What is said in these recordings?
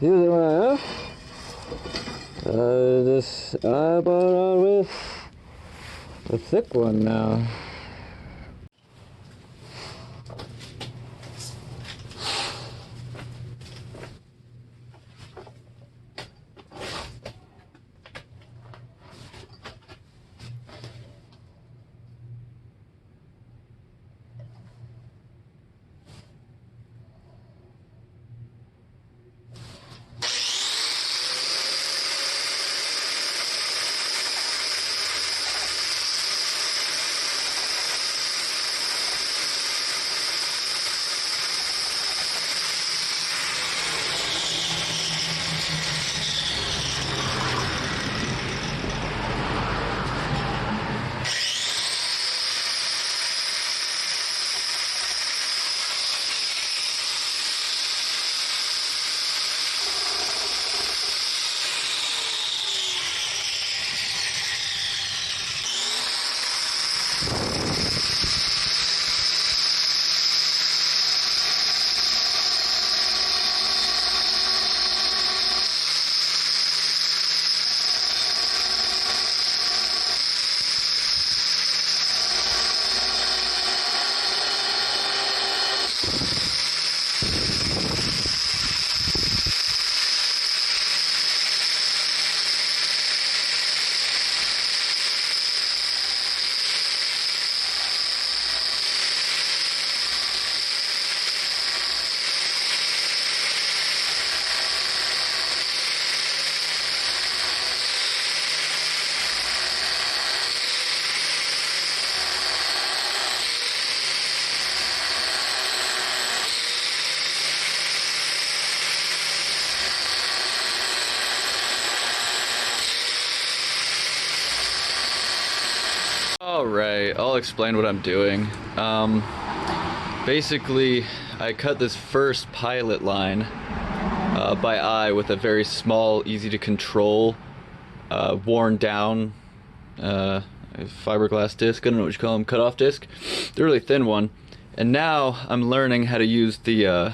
Usually when I have this I bought out with a thick one now. Alright, I'll explain what I'm doing. Basically, I cut this first pilot line by eye with a very small, easy to control, worn down fiberglass disc. I don't know what you call them, cut-off disc. They're a really thin one. And now I'm learning how to use the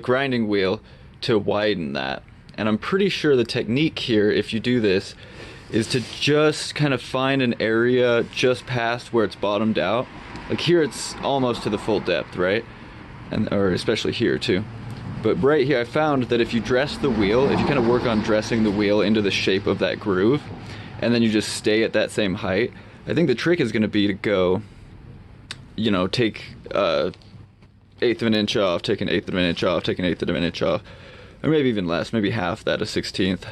grinding wheel to widen that. And I'm pretty sure the technique here, if you do this, is to just kind of find an area just past where it's bottomed out. Like here it's almost to the full depth, right? Or especially here too. But right here I found that if you dress the wheel, if you kind of work on dressing the wheel into the shape of that groove, and then you just stay at that same height, I think the trick is going to be to go, you know, take eighth of an inch off, take an eighth of an inch off, take an eighth of an inch off, or maybe even less, maybe half that, a 16th.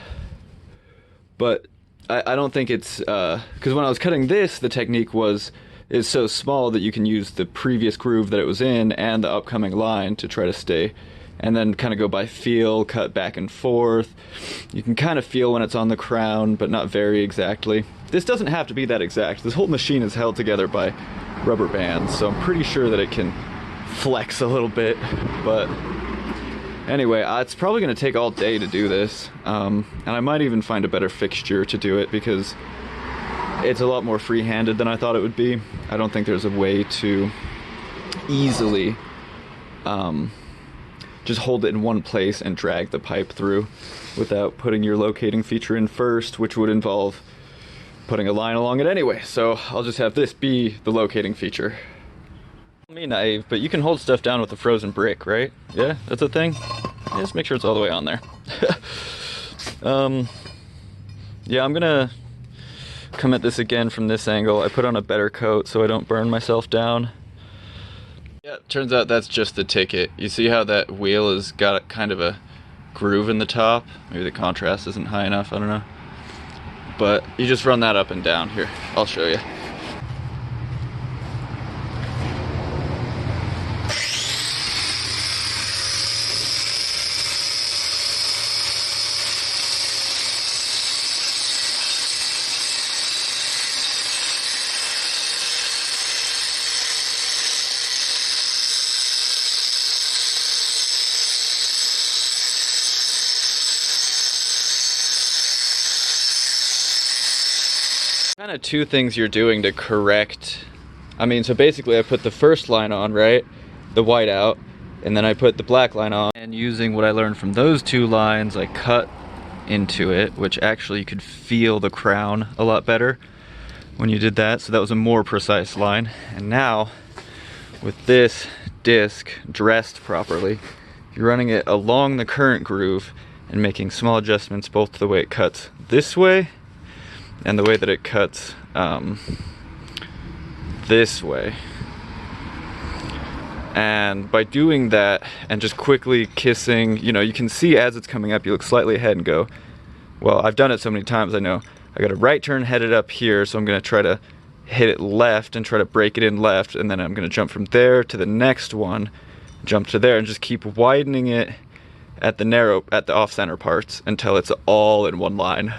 But I don't think it's, because when I was cutting this, the technique was is so small that you can use the previous groove that it was in and the upcoming line to try to stay, and then kind of go by feel, cut back and forth. You can kind of feel when it's on the crown, but not very exactly. This doesn't have to be that exact. This whole machine is held together by rubber bands, so I'm pretty sure that it can flex a little bit. But anyway, it's probably going to take all day to do this, and I might even find a better fixture to do it because it's a lot more free-handed than I thought it would be. I don't think there's a way to easily just hold it in one place and drag the pipe through without putting your locating feature in first, which would involve putting a line along it anyway. So I'll just have this be the locating feature. Me naive, but you can hold stuff down with a frozen brick, right? Yeah, that's a thing. Yeah, just make sure it's all the way on there. Yeah, I'm gonna come at this again from this angle. I put on a better coat so I don't burn myself down. Yeah, turns out that's just the ticket. You see how that wheel has got kind of a groove in the top? Maybe the contrast isn't high enough, I don't know. But you just run that up and down. Here, I'll show you. Kind of two things you're doing to correct. I mean, so basically I put the first line on, right? The white out, and then I put the black line on. And using what I learned from those two lines, I cut into it, which actually you could feel the crown a lot better when you did that. So that was a more precise line. And now, with this disc dressed properly, you're running it along the current groove and making small adjustments both to the way it cuts this way and the way that it cuts this way. And by doing that and just quickly kissing, you know, you can see as it's coming up, you look slightly ahead and go, well, I've done it so many times, I know I got a right turn headed up here, so I'm gonna try to hit it left and try to break it in left, and then I'm gonna jump from there to the next one, jump to there, and just keep widening it at the off-center parts until it's all in one line.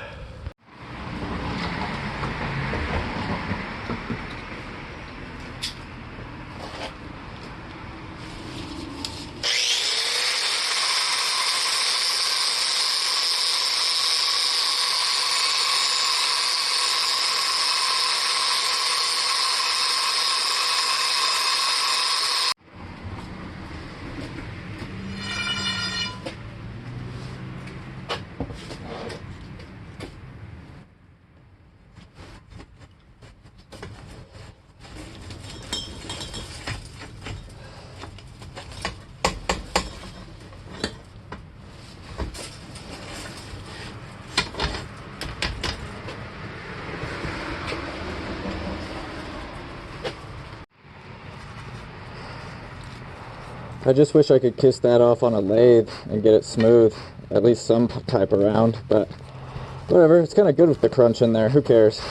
I just wish I could kiss that off on a lathe and get it smooth, at least some type around, but whatever, it's kind of good with the crunch in there, who cares?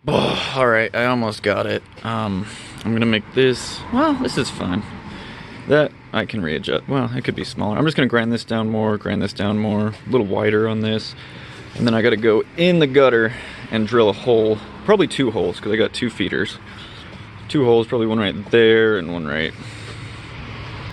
Oh, alright, I almost got it. I'm gonna make this, well, this is fine. That I can readjust. Well, it could be smaller. I'm just gonna grind this down more, a little wider on this. And then I gotta go in the gutter and drill a hole, probably 2 holes, because I got 2 feeders. 2 holes, probably one right there and one right